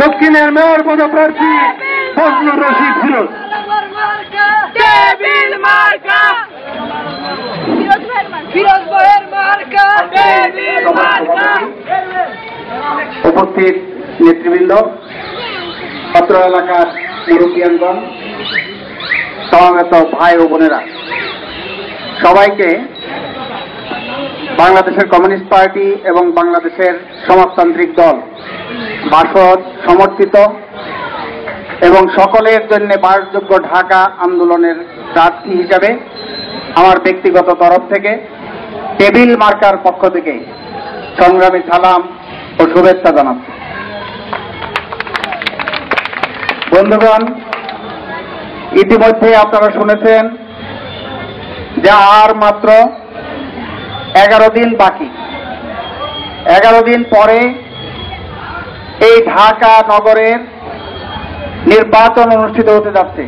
দক্ষিণের মেয়র পদপ্রার্থী ফজলুর রশিদ ফিরোজ। উপস্থিত নেতৃবৃন্দ, অত্র এলাকার মুরব্বিয়ানগণ, সমবেত ভাই ও বোনেরা, সবাইকে বাংলাদেশের কমিউনিস্ট পার্টি এবং বাংলাদেশের সমাজতান্ত্রিক দল বাসদ সমর্থিত এবং সকলের জন্য বাসযোগ্য ঢাকা আন্দোলনের প্রার্থী হিসাবে আমার ব্যক্তিগত তরফ থেকে টেবিল মার্কার পক্ষ থেকে সংগ্রামী সালাম ও শুভেচ্ছা জানাচ্ছি। বন্ধুগণ, ইতিমধ্যে আপনারা শুনেছেন যে আর মাত্র 11 দিন বাকি। 11 দিন পরে এই ঢাকা নগরের নির্বাচন অনুষ্ঠিত হতে যাচ্ছে।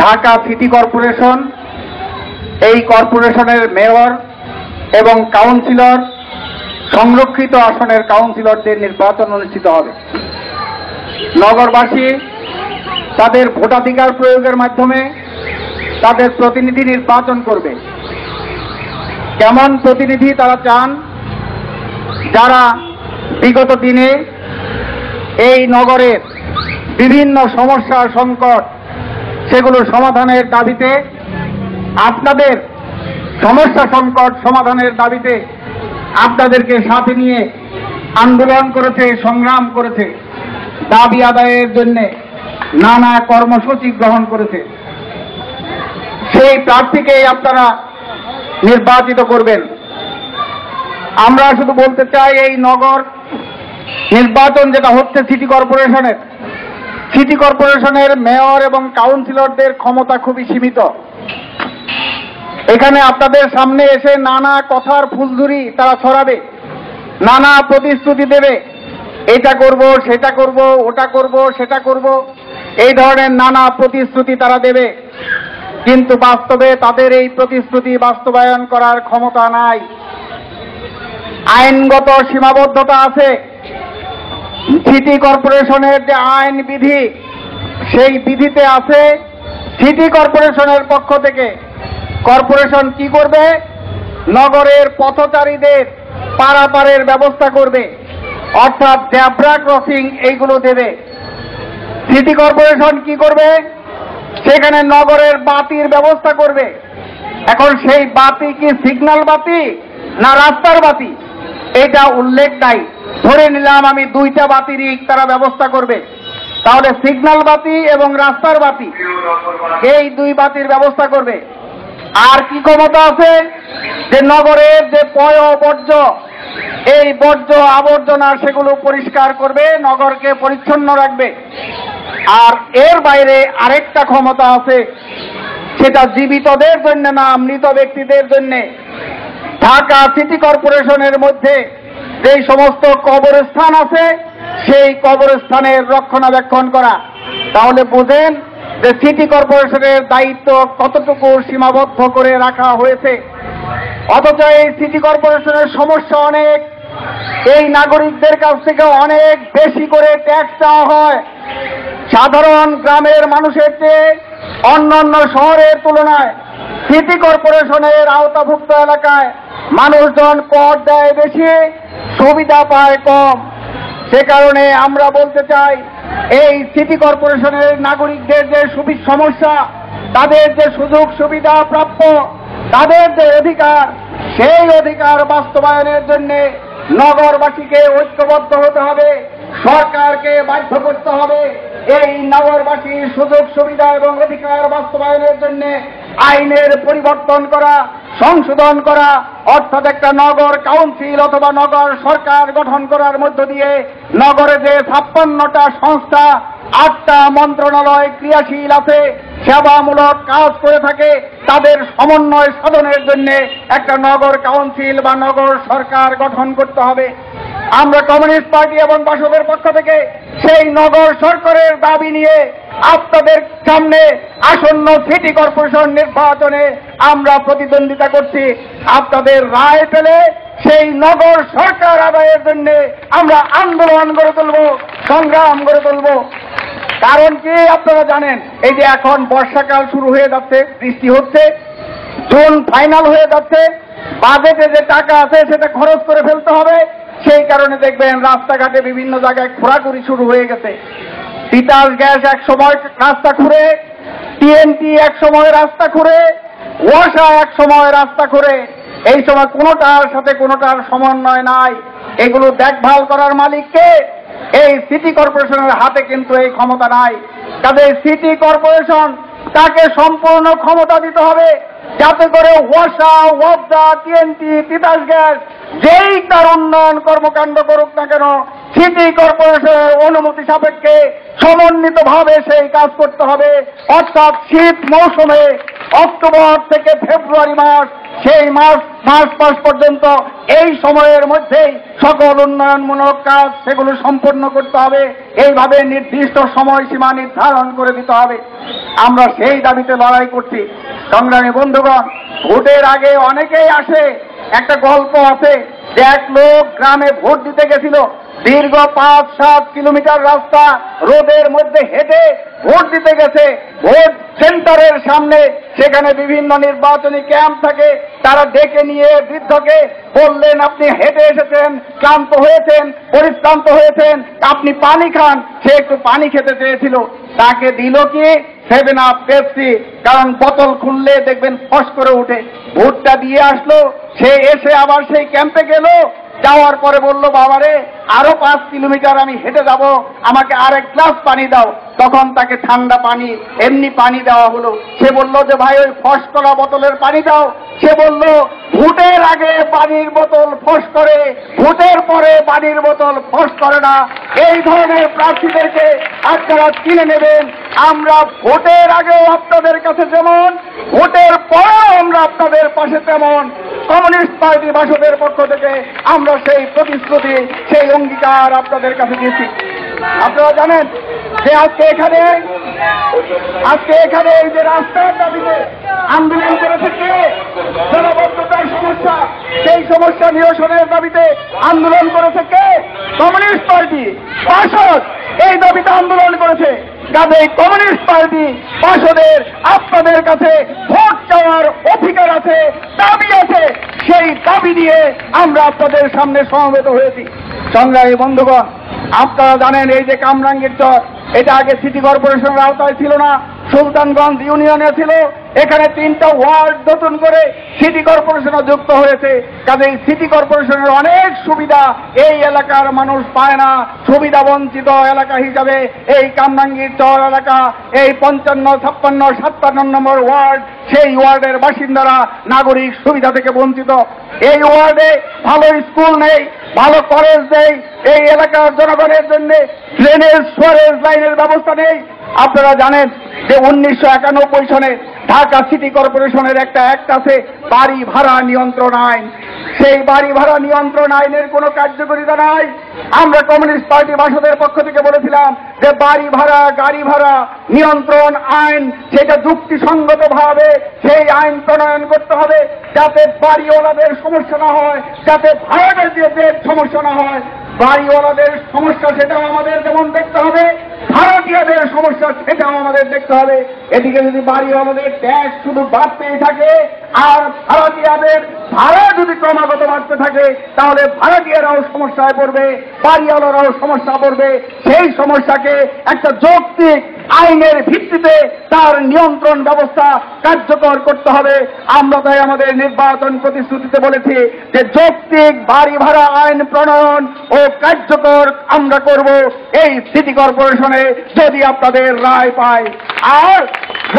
ঢাকা সিটি কর্পোরেশন, এই কর্পোরেশনের মেয়র এবং কাউন্সিলর, সংরক্ষিত আসনের কাউন্সিলরদের নির্বাচন অনুষ্ঠিত হবে। নগরবাসী তাদের ভোটাধিকার প্রয়োগের মাধ্যমে তাদের প্রতিনিধি নির্বাচন করবে। কেমন প্রতিনিধি তারা চান? যারা বিগত দিনে এই নগরের বিভিন্ন সমস্যা সংকট সেগুলো সমাধানের দাবিতে, আপনাদের সমস্যা সংকট সমাধানের দাবিতে আপনাদেরকে সাথে নিয়ে আন্দোলন করেছে, সংগ্রাম করেছে, দাবি আদায়ের জন্য নানা কর্মসূচি গ্রহণ করেছে। সেই প্রার্থীকেই আপনারা নির্বাচিত করবেন। আমরা শুধু বলতে চাই, এই নগর নির্বাচন যেটা হচ্ছে সিটি কর্পোরেশনের মেয়র এবং কাউন্সিলরদের ক্ষমতা খুবই সীমিত। এখানে আপনাদের সামনে এসে নানা কথার ফুলঝুরি তারা ছড়াবে, নানা প্রতিশ্রুতি দেবে, এটা করব, সেটা করব, ওটা করব, সেটা করব, এই ধরনের নানা প্রতিশ্রুতি তারা দেবে। কিন্তু বাস্তবে তাদের এই প্রতিশ্রুতি বাস্তবায়ন করার ক্ষমতা নাই। আইনগত সীমাবদ্ধতা আছে। সিটি কর্পোরেশনের যে আইন বিধি, সেই বিধিতে আছে সিটি কর্পোরেশনের পক্ষ থেকে কর্পোরেশন কি করবে? নগরের পথচারীদের পারাপারের ব্যবস্থা করবে, অর্থাৎ জেব্রা ক্রসিং এইগুলো দেবে। সিটি কর্পোরেশন কি করবে? সেখানে নগরের বাতির ব্যবস্থা করবে। এখন সেই বাতি কি সিগন্যাল বাতি না রাস্তার বাতি, এটা উল্লেখ নাই। ধরে নিলাম আমি দুইটা বাতিরই তারা ব্যবস্থা করবে, তাহলে সিগন্যাল বাতি এবং রাস্তার বাতি, এই দুই বাতির ব্যবস্থা করবে। আর কি ক্ষমতা আছে? যে নগরের যে বর্জ্য, এই বর্জ্য আবর্জনা সেগুলো পরিষ্কার করবে, নগরকে পরিচ্ছন্ন রাখবে। আর এর বাইরে আরেকটা ক্ষমতা আছে, সেটা জীবিতদের জন্য না, মৃত ব্যক্তিদের জন্য। ঢাকা সিটি কর্পোরেশনের মধ্যে যেই সমস্ত কবরস্থান আছে, সেই কবরস্থানের রক্ষণাবেক্ষণ করা। তাহলে বুঝেন যে সিটি কর্পোরেশনের দায়িত্ব কতটুকু সীমাবদ্ধ করে রাখা হয়েছে। অথচ এই সিটি কর্পোরেশনের সমস্যা অনেক। এই নাগরিকদের কাছ থেকে অনেক বেশি করে ট্যাক্স চাওয়া হয়। সাধারণ গ্রামের মানুষের চেয়ে অন্যান্য শহরের তুলনায় সিটি কর্পোরেশনের আওতাভুক্ত এলাকায় মানুষজন কর দেয় বেশি, সুবিধা পায় কম। সে কারণে আমরা বলতে চাই, এই সিটি কর্পোরেশনের নাগরিকদের যে সমস্যা, তাদের যে সুযোগ সুবিধা প্রাপ্য, তাদের যে অধিকার, সেই অধিকার বাস্তবায়নের জন্য নগরবাসীকে ঐক্যবদ্ধ হতে হবে, সরকারকে বাধ্য করতে হবে এই নগরবাসীর সুযোগ সুবিধা এবং অধিকার বাস্তবায়নের জন্য আইনের পরিবর্তন করা, সংশোধন করা, অর্থাৎ একটা নগর কাউন্সিল অথবা নগর সরকার গঠন করার মধ্য দিয়ে নগরে যে 56টা সংস্থা, 8টা মন্ত্রণালয় ক্রিয়াশীল আছে, সেবামূলক কাজ করে থাকে, তাদের সমন্বয় সাধনের জন্য একটা নগর কাউন্সিল বা নগর সরকার গঠন করতে হবে। আমরা কমিউনিস্ট পার্টি এবং বাসদের পক্ষ থেকে সেই নগর সরকারের দাবি নিয়ে আপনাদের সামনে আসন্ন সিটি কর্পোরেশন নির্বাচনে আমরা প্রতিদ্বন্দ্বিতা করছি। আপনাদের রায় পেলে সেই নগর সরকার আদায়ের জন্য আমরা আন্দোলন গড়ে তুলব, সংগ্রাম গড়ে তুলব। কারণ কি আপনারা জানেন, এই যে এখন বর্ষাকাল শুরু হয়ে যাচ্ছে, বৃষ্টি হচ্ছে, জুন ফাইনাল হয়ে যাচ্ছে, বাজেটে যে টাকা আছে সেটা খরচ করে ফেলতে হবে। সেই কারণে দেখবেন রাস্তাঘাটে বিভিন্ন জায়গায় খোঁড়াখুড়ি শুরু হয়ে গেছে। তিতাস গ্যাস এক সময় রাস্তা খুঁড়ে, টিএনটি এক সময় রাস্তা খুঁড়ে, ওয়াসা এক সময় রাস্তা খুঁড়ে। এই সময় কোনোটার সাথে কোনোটার সমন্বয় নাই। এগুলো দেখভাল করার মালিককে এই সিটি কর্পোরেশনের হাতে কিন্তু এই ক্ষমতা নাই। কাজে সিটি কর্পোরেশন তাকে সম্পূর্ণ ক্ষমতা দিতে হবে, যাতে করে ওয়াসা, ওয়াবদা, টিএনটি, তিতাস গ্যাস যেই তার উন্নয়ন কর্মকাণ্ড করুক না কেন, সিটি কর্পোরেশনের অনুমতি সাপেক্ষে সমন্বিতভাবে সেই কাজ করতে হবে। অর্থাৎ শীত মৌসুমে অক্টোবর থেকে ফেব্রুয়ারি মাস, সেই মার্চ মাস পর্যন্ত এই সময়ের মধ্যেই সকল উন্নয়নমূলক কাজ সেগুলো সম্পন্ন করতে হবে। এইভাবে নির্দিষ্ট সময়সীমা নির্ধারণ করে দিতে হবে। আমরা সেই দাবিতে লড়াই করছি। সংগ্রামী বন্ধুগণ, ভোটের আগে অনেকেই আসে, একটা গল্প আছে যে এক লোক গ্রামে ভোট দিতে গেছিল, দীর্ঘ 5-7 কিলোমিটার রাস্তা রোদের মধ্যে হেঁটে ভোট দিতে গেছে। ভোট সেন্টারের সামনে সেখানে বিভিন্ন নির্বাচনী ক্যাম্প থাকে, তারা ডেকে নিয়ে বৃদ্ধকে বললেন, আপনি হেঁটে এসেছেন, ক্লান্ত হয়েছেন, পরিশ্রান্ত হয়েছেন, আপনি পানি খান। সে একটু পানি খেতে চেয়েছিল, তাকে দিল কি 7 আপ পেপসি, কারণ বোতল খুললে দেখবেন ফস করে উঠে। ভোটটা দিয়ে আসলো, সে এসে আবার সেই ক্যাম্পে গেল, যাওয়ার পরে বলল, বাবারে আরো 5 কিলোমিটার আমি হেঁটে যাব, আমাকে আরেক গ্লাস পানি দাও। তখন তাকে ঠান্ডা পানি, এমনি পানি দেওয়া হলো। সে বলল যে ভাই ওই ফস করা বোতলের পানি দাও। সে বলল, ভোটের আগে পানির বোতল ফস করে, ভোটের পরে পানির বোতল ফস করে না। এই ধরনের প্রার্থীদেরকে আপনারা চিনে নেবেন। আমরা ভোটের আগেও আপনাদের কাছে যেমন, ভোটের পরেও আমরা আপনাদের পাশে তেমন। কমিউনিস্ট পার্টি বাসদের পক্ষ থেকে আমরা সেই প্রতিশ্রুতি, সেই অঙ্গীকার আপনাদের কাছে দিয়েছি। আপনারা জানেন যে আজকে এখানে এই যে রাস্তার দাবিতে আন্দোলন করেছে কে? জলাবদ্ধতার সমস্যা, সেই সমস্যা নিরসনের দাবিতে আন্দোলন করেছে কে? কমিউনিস্ট পার্টি বাসদ এই দাবিতে আন্দোলন করেছে। কাজেই কমিউনিস্ট পার্টি বাসদের আপনাদের কাছে ভোট চাওয়ার অধিকার আছে, দাবি আছে। সেই দাবি নিয়ে আমরা আপনাদের সামনে সমবেত হয়েছি। সংগ্রামী বন্ধুগণ, আপনারা জানেন এই যে কামরাঙ্গীর চর, এটা আগে সিটি কর্পোরেশনের আওতায় ছিল না, সুলতানগঞ্জ ইউনিয়নে ছিল। এখানে 3টা ওয়ার্ড নতুন করে সিটি কর্পোরেশনে যুক্ত হয়েছে। কাজেই সিটি কর্পোরেশনের অনেক সুবিধা এই এলাকার মানুষ পায় না। সুবিধা বঞ্চিত এলাকা হিসাবে এই কামরাঙ্গীর চর এলাকা, এই 55, 56, 57 নম্বর ওয়ার্ড, সেই ওয়ার্ডের বাসিন্দারা নাগরিক সুবিধা থেকে বঞ্চিত। এই ওয়ার্ডে ভালো স্কুল নেই, ভালো কলেজ নেই, এই এলাকার জনগণের জন্য ড্রেনেজ, সুয়ারেজ লাইনের ব্যবস্থা নেই। আপনারা জানেন যে 1991 সনে ঢাকা সিটি কর্পোরেশনের একটা অ্যাক্ট আছে, বাড়ি ভাড়া নিয়ন্ত্রণ আইন। সেই বাড়ি ভাড়া নিয়ন্ত্রণ আইনের কোনো কার্যকারিতা নাই। আমরা কমিউনিস্ট পার্টি বাসদের পক্ষ থেকে বলেছিলাম যে বাড়ি ভাড়া, গাড়ি ভাড়া নিয়ন্ত্রণ আইন, সেটা যুক্তিসঙ্গতভাবে সেই আইন প্রণয়ন করতে হবে, যাতে বাড়িওয়ালাদের সমস্যা না হয়, যাতে ভাড়াটিয়াদের সমস্যা না হয়। বাড়িওয়ালাদের সমস্যা সেটাও আমাদের যেমন দেখতে হবে, ভাড়াটিয়াদের সমস্যা সেটাও আমাদের দেখতে হবে। এদিকে যদি বাড়িওয়ালাদের ট্যাক্স শুধু বাড়তেই থাকে আর ভাড়াটিয়াদের ভাড়া যদি ক্রমাগত বাড়তে থাকে, তাহলে ভাড়াটিয়ারাও সমস্যায় পড়বে, বাড়িওয়ালারাও সমস্যা পড়বে। সেই সমস্যাকে একটা যৌক্তিক আইনের ভিত্তিতে তার নিয়ন্ত্রণ ব্যবস্থা কার্যকর করতে হবে। আমরা তাই আমাদের নির্বাচন প্রতিশ্রুতিতে বলেছি যে যৌক্তিক বাড়ি ভাড়া আইন প্রণয়ন ও কার্যকর আমরা করব এই সিটি কর্পোরেশনে, যদি আপনাদের রায় পায়। আর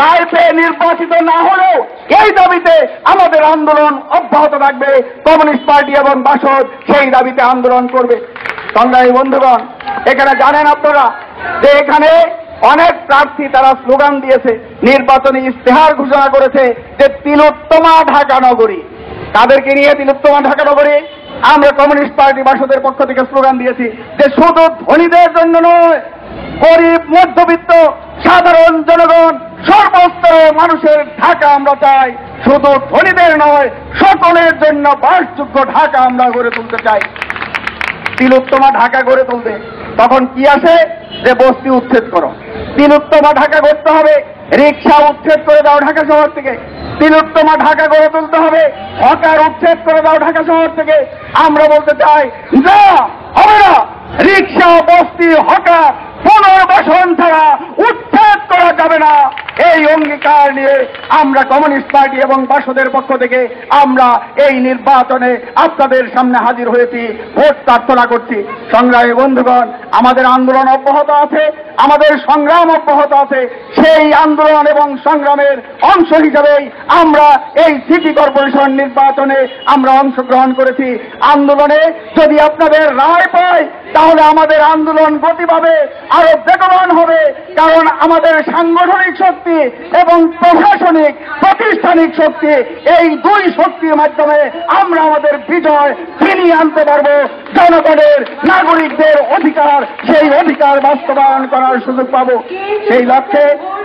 রায় পেয়ে নির্বাচিত না হলেও এই দাবিতে আমাদের আন্দোলন অব্যাহত থাকবে। কমিউনিস্ট পার্টি এবং বাসদ সেই দাবিতে আন্দোলন করবে। সংগ্রামী বন্ধুগণ, এখানে জানেন আপনারা যে এখানে অনেক প্রার্থী তারা স্লোগান দিয়েছে, নির্বাচনী ইশতেহার ঘোষণা করেছে যে তিলোত্তমা ঢাকা নগরী। তাদেরকে নিয়ে তিলোত্তমা ঢাকা নগরী আমরা কমিউনিস্ট পার্টি বাসদের পক্ষ থেকে স্লোগান দিয়েছি যে শুধু ধনীদের জন্য নয়, গরিব, মধ্যবিত্ত, সাধারণ জনগণ সর্বস্তরের মানুষের ঢাকা আমরা চাই, শুধু ধনীদের নয়, সকলের জন্য বাসযোগ্য ঢাকা আমরা গড়ে তুলতে চাই। তিলোত্তমা ঢাকা গড়ে তুলতে তখন কি আসে, যে বস্তি উচ্ছেদ করো। তিলোত্তমা ঢাকা করতে হবে, রিক্সা উচ্ছেদ করে দাও ঢাকা শহর থেকে। তিলোত্তমা ঢাকা গড়ে তুলতে হবে, হকার উচ্ছেদ করে দাও ঢাকা শহর থেকে। আমরা বলতে চাই, না, হবে না। রিক্সা, বস্তি, হকার পুনর্বাসন ছাড়া উচ্ছেদ করা যাবে না। এই অঙ্গীকার নিয়ে আমরা কমিউনিস্ট পার্টি এবং বাসদের পক্ষ থেকে আমরা এই নির্বাচনে আপনাদের সামনে হাজির হয়েছি, ভোট প্রার্থনা করছি। সংগ্রামী বন্ধুগণ, আমাদের আন্দোলন অব্যাহত আছে, আমাদের সংগ্রাম অব্যাহত আছে। সেই আন্দোলন এবং সংগ্রামের অংশ হিসেবেই আমরা এই সিটি কর্পোরেশন নির্বাচনে আমরা অংশগ্রহণ করেছি। আন্দোলনে যদি আপনাদের রায় পায়, তাহলে আমাদের আন্দোলন গতি পাবে, আরো বেগবান হবে। কারণ আমাদের সাংগঠনিক শক্তি এবং প্রশাসনিক প্রাতিষ্ঠানিক শক্তি, এই দুই শক্তির মাধ্যমে আমরা আমাদের বিজয় ফিরিয়ে আনতে পারবো। জনগণের, নাগরিকদের অধিকার, সেই অধিকার বাস্তবায়ন করার সুযোগ পাবো। সেই লক্ষ্যে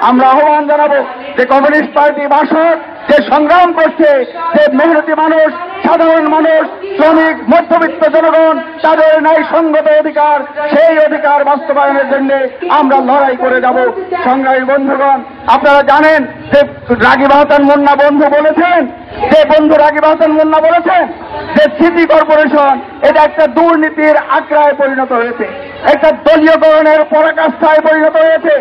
আমরা আহ্বান জানাবো যে কমিউনিস্ট পার্টি বাসদ যে সংগ্রাম করছে, যে মেহনতি মানুষ, সাধারণ মানুষ, শ্রমিক, মধ্যবিত্ত জনগণ, তাদের ন্যায়সঙ্গত অধিকার, সেই অধিকার বাস্তবায়নের জন্য আমরা লড়াই করে যাব। সংগ্রামী বন্ধুগণ, আপনারা জানেন যে রাগিব হাসান মুন্না বন্ধু বলেছেন, যে সিটি কর্পোরেশন এটা একটা দুর্নীতির আখড়ায় পরিণত হয়েছে, একটা দলীয়করণের পরাকাষ্ঠায় পরিণত হয়েছে।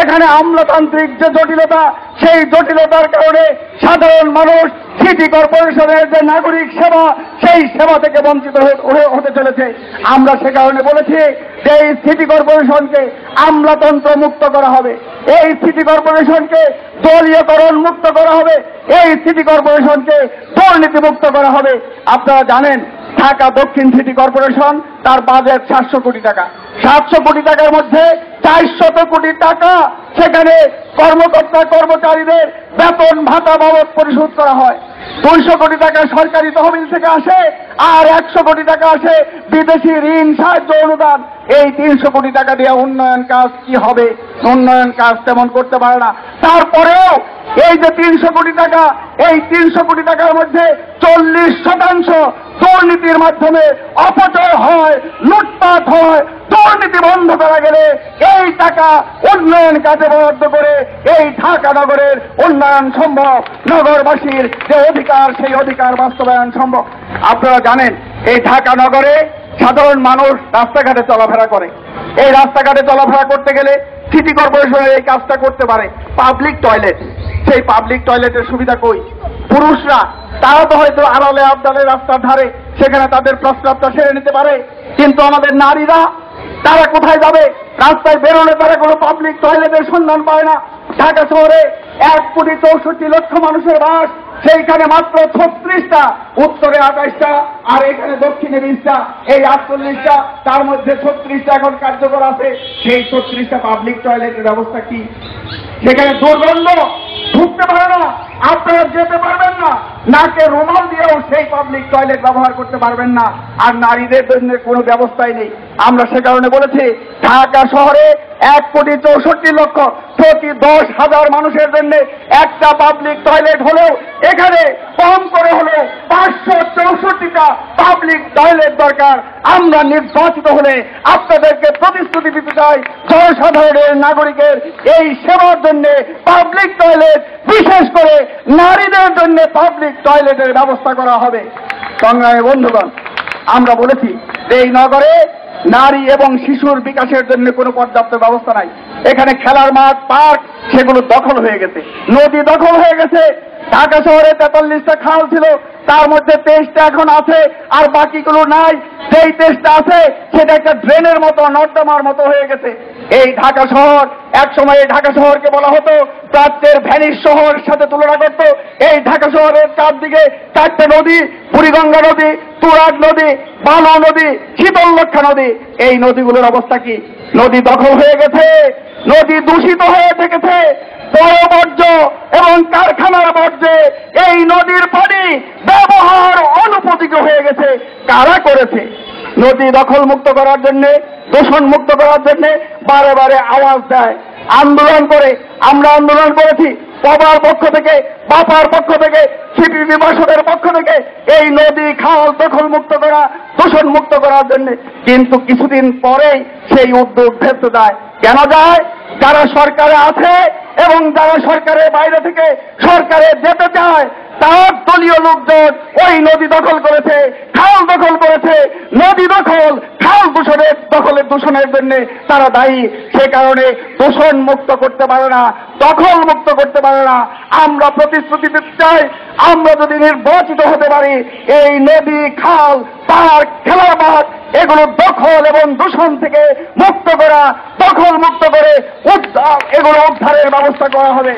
এখানে আমলাতান্ত্রিক যে জটিলতা, সেই জটিলতার কারণে সাধারণ মানুষ সিটি কর্পোরেশনের যে নাগরিক সেবা, সেই সেবা থেকে বঞ্চিত হতে চলেছে। আমরা সে কারণে বলেছি যে এই সিটি কর্পোরেশনকে আমলাতন্ত্র মুক্ত করা হবে, এই সিটি কর্পোরেশনকে দলীয়করণ মুক্ত করা হবে, এই সিটি কর্পোরেশনকে দুর্নীতি মুক্ত করা হবে। আপনারা জানেন ঢাকা দক্ষিণ সিটি কর্পোরেশন, তার বাজেট 700 কোটি টাকা। 700 কোটি টাকার মধ্যে 400 কোটি টাকা সেখানে কর্মকর্তা কর্মচারীদের বেতন ভাতা বাবদ পরিশোধ করা হয়। 200 কোটি টাকা সরকারি তহবিল থেকে আসে, আর 100 কোটি টাকা আসে বিদেশি ঋণ সাহায্য অনুদান। এই 300 কোটি টাকা দিয়ে উন্নয়ন কাজ কি হবে? উন্নয়ন কাজ তেমন করতে পারে না। তারপরেও এই যে 300 কোটি টাকা, এই 300 কোটি টাকার মধ্যে 40% দুর্নীতির মাধ্যমে অপচয় হয়, লুটপাট হয়। দুর্নীতি বন্ধ করা গেলে এই টাকা উন্নয়ন কাজে বরাদ্দ করে এই ঢাকা নগরের উন্নয়ন সম্ভব। নগরবাসীর যে অধিকার, সেই অধিকার বাস্তবায়ন সম্ভব। আপনারা জানেন এই ঢাকা নগরে সাধারণ মানুষ রাস্তাঘাটে চলাফেরা করে। এই রাস্তাঘাটে চলাফেরা করতে গেলে সিটি কর্পোরেশনের এই কাজটা করতে পারে। পাবলিক টয়লেট, সেই পাবলিক টয়লেটের সুবিধা কই? পুরুষরা তারা তো হয়তো আড়ালে আবদালে রাস্তার ধারে সেখানে তাদের প্রস্রাবটা সেরে নিতে পারে, কিন্তু আমাদের নারীরা তারা কোথায় যাবে? রাস্তায় বেরোলে তারা কোনো পাবলিক টয়লেটের সন্ধান পায় না। ঢাকা শহরে 1,64,00,000 মানুষের বাস, সেইখানে মাত্র 36টা, উত্তরে 28টা, আর এখানে দক্ষিণে 20টা, এই 48টা, তার মধ্যে 36টা এখন কার্যকর আছে। সেই 36টা পাবলিক টয়লেটের ব্যবস্থা কি? সেখানে দুর্গন্ধ, ঢুকতে পারে না, আপনারা যেতে পারবেন না, নাকে রুমাল দিয়েও সেই পাবলিক টয়লেট ব্যবহার করতে পারবেন না। আর নারীদের জন্য কোনো ব্যবস্থাই নেই। আমরা সে কারণে বলেছি ঢাকা শহরে 1,64,00,000 প্রতি 10,000 মানুষের জন্য একটা পাবলিক টয়লেট হলেও এখানে কম করে হলেও 564টা পাবলিক টয়লেট দরকার। আমরা নির্বাচিত হলে আপনাদেরকে প্রতিশ্রুতি দিতে চাই, জনসাধারণের, নাগরিকের এই সেবার জন্য পাবলিক টয়লেট, বিশেষ করে নারীদের জন্য পাবলিক টয়লেটের ব্যবস্থা করা হবে। সংগ্রামী বন্ধুগণ, আমরা বলেছি যে এই নগরে নারী এবং শিশুর বিকাশের জন্য কোনো পর্যাপ্ত ব্যবস্থা নাই। এখানে খেলার মাঠ, পার্ক, সেগুলো দখল হয়ে গেছে, নদী দখল হয়ে গেছে। ঢাকা শহরে 43টা খাল ছিল, তার মধ্যে 23টা এখন আছে, আর বাকিগুলো নাই। যেই 23টা আছে সেটা একটা ড্রেনের মতো, নর্দমার মতো হয়ে গেছে। এই ঢাকা শহর, এক সময় এই ঢাকা শহরকে বলা হতো প্রাচ্যের ভ্যানিস শহরের সাথে তুলনা করত। এই ঢাকা শহরের চারদিকে 4টে নদী, বুড়িগঙ্গা নদী, তুরাগ নদী, বালু নদী, শীতললক্ষা নদী। এই নদীগুলোর অবস্থা কি? নদী দখল হয়ে গেছে, নদী দূষিত হয়ে থেকেছে। বড় বর্জ্য এবং কারখানার বর্জ্যে এই নদীর পানি ব্যবহার অনুপযোগী হয়ে গেছে। কারা করেছে? নদী দখল মুক্ত করার জন্য, দূষণ মুক্ত করার জন্য বারে বারে আওয়াজ দেয়, আন্দোলন করে আমরা আন্দোলন করেছি বাবার পক্ষ থেকে, বাপার পক্ষ থেকে, সিটি নিবাসনের পক্ষ থেকে এই নদী খাল দখল মুক্ত করা, দূষণ মুক্ত করার জন্য। কিন্তু কিছুদিন পরেই সেই উদ্যোগ ভেস্তে যায়। কেন যায়? যারা সরকারে আছে এবং যারা সরকারের বাইরে থেকে সরকারে যেতে চায় তার দলীয় লোকজন ওই নদী দখল করেছে, খাল দখল করেছে। নদী দখল, খাল দূষণের জন্য তারা দায়ী। সে কারণে দূষণ মুক্ত করতে পারে না, দখল মুক্ত করতে পারে না। আমরা প্রতিশ্রুতি দিতে চাই, আমরা যদি নির্বাচিত হতে পারি এই নদী, খাল, পার্ক, খেলার মাঠ এগুলো দখল এবং দূষণ থেকে মুক্ত করা, দখল মুক্ত করে এগুলো উদ্ধারের ব্যবস্থা করা হবে,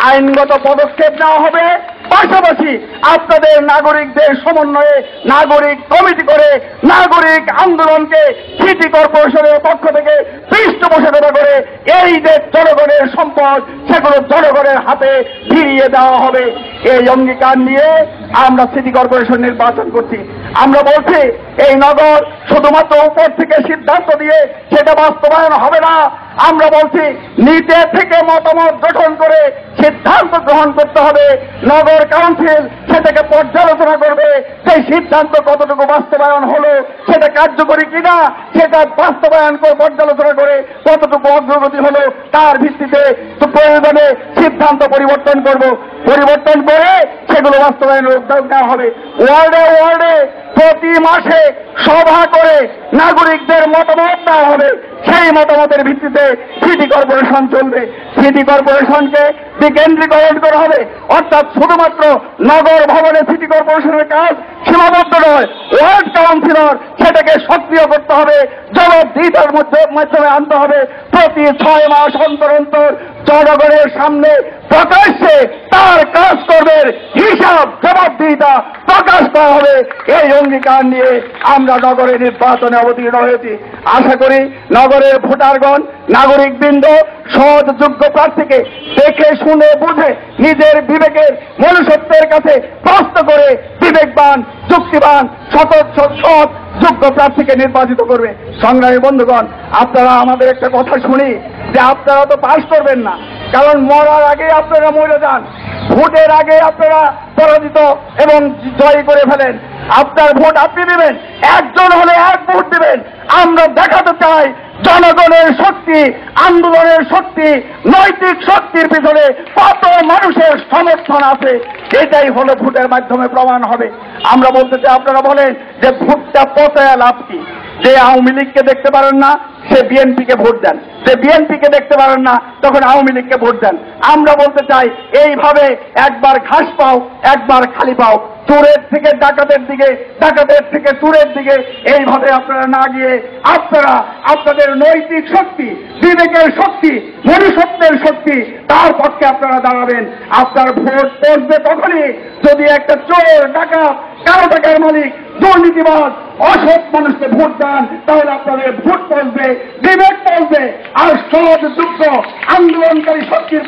আইনগত পদক্ষেপ নেওয়া হবে। পাশাপাশি আপনাদের নাগরিকদের সমন্বয়ে নাগরিক কমিটি করে নাগরিক আন্দোলনকে সিটি কর্পোরেশনের পক্ষ থেকে পৃষ্ঠপোষকতা করে এই যে জনগণের সম্পদ সেগুলো জনগণের হাতে ফিরিয়ে দেওয়া হবে। এই অঙ্গীকার নিয়ে আমরা সিটি কর্পোরেশন নির্বাচন করছি। আমরা বলছি এই নগর শুধুমাত্র উপর থেকে সিদ্ধান্ত দিয়ে সেটা বাস্তবায়ন হবে না। আমরা বলছি নিচে থেকে মতামত গঠন করে সিদ্ধান্ত গ্রহণ করতে হবে। নগর কাউন্সিল সেটাকে পর্যালোচনা করবে, সেই সিদ্ধান্ত কতটুকু বাস্তবায়ন হলো, সেটা কার্যকরী কিনা সেটা বাস্তবায়ন করে পর্যালোচনা করে কতটুকু অগ্রগতি হলো তার ভিত্তিতে প্রয়োজনে সিদ্ধান্ত পরিবর্তন করে সেগুলো বাস্তবায়নের উদ্যোগ নেওয়া হবে। ওয়ার্ডে ওয়ার্ডে প্রতি মাসে সভা করে নাগরিকদের মতামত দেওয়া হবে। সেই মতামতের ভিত্তিতে সিটি কর্পোরেশন চলবে। সিটি কর্পোরেশনকে বিকেন্দ্রীকরণ করা হবে, অর্থাৎ শুধুমাত্র নগর ভবনে সিটি কর্পোরেশনের কাজ সীমাবদ্ধ নয়। ওয়ার্ড কাউন্সিলর সেটাকে সক্রিয় করতে হবে, জবাবদিহিতার মাধ্যমে আনতে হবে। প্রতি 6 মাস অন্তর অন্তর জনগণের সামনে প্রকাশ্যে তার কাজকর্মের হিসাব জবাবদিহিতা প্রকাশ করা হবে। এই অঙ্গীকার নিয়ে আমরা নগরে নির্বাচনে অবতীর্ণ হয়েছি। আশা করি নগরের ভোটারগণ, নাগরিকবৃন্দ সৎ যোগ্য প্রার্থীকে দেখে শুনে বুঝে নিজের বিবেকের মনুষ্যত্বের কাছে প্রশ্ন করে বিবেকবান, যুক্তিবান, সৎ যোগ্য প্রার্থীকে নির্বাচিত করবে। সংগ্রামী বন্ধুগণ, আপনারা আমাদের একটা কথা শুনি যে আপনারা তো পাস করবেন না, কারণ মরার আগে আপনারা মরে যান, ভোটের আগে আপনারা পরাজিত এবং জয় করে ফেলেন। আপনার ভোট আপনি দেবেন, একজন হলে 1 ভোট দেবেন। আমরা দেখাতে চাই জনগণের শক্তি, আন্দোলনের শক্তি, নৈতিক শক্তির পিছনে কত মানুষের সমর্থন আছে, এটাই হলো ভোটের মাধ্যমে প্রমাণ হবে। আমরা বলতে চাই, আপনারা বলেন যে ভোটটা পচায় লাভ কি? যে আওয়ামী লীগকে দেখতে পারেন না সে বিএনপিকে ভোট দেন, যে বিএনপিকে দেখতে পারেন না তখন আওয়ামী লীগকে ভোট দেন। আমরা বলতে চাই এইভাবে একবার ঘাস পাও, একবার খালি পাও। চোরের থেকে ডাকাতের দিকে, ডাকাতের থেকে চোরের দিকে এইভাবে আপনারা না গিয়ে আপনারা আপনাদের নৈতিক শক্তি, বিবেকের শক্তি, মনুষ্যত্বের শক্তি তার পক্ষে আপনারা দাঁড়াবেন। আপনার ভোট পড়বে তখনই যদি একটা চোর, ডাকাত, কালো টাকার মালিক, দুর্নীতিবাজ, অসৎ মানুষকে ভোট দেন, তাহলে আপনাদের ভোট পড়বে, বিবেক পড়বে, আর সৎ যোগ্য আন্দোলনকারী শক্তির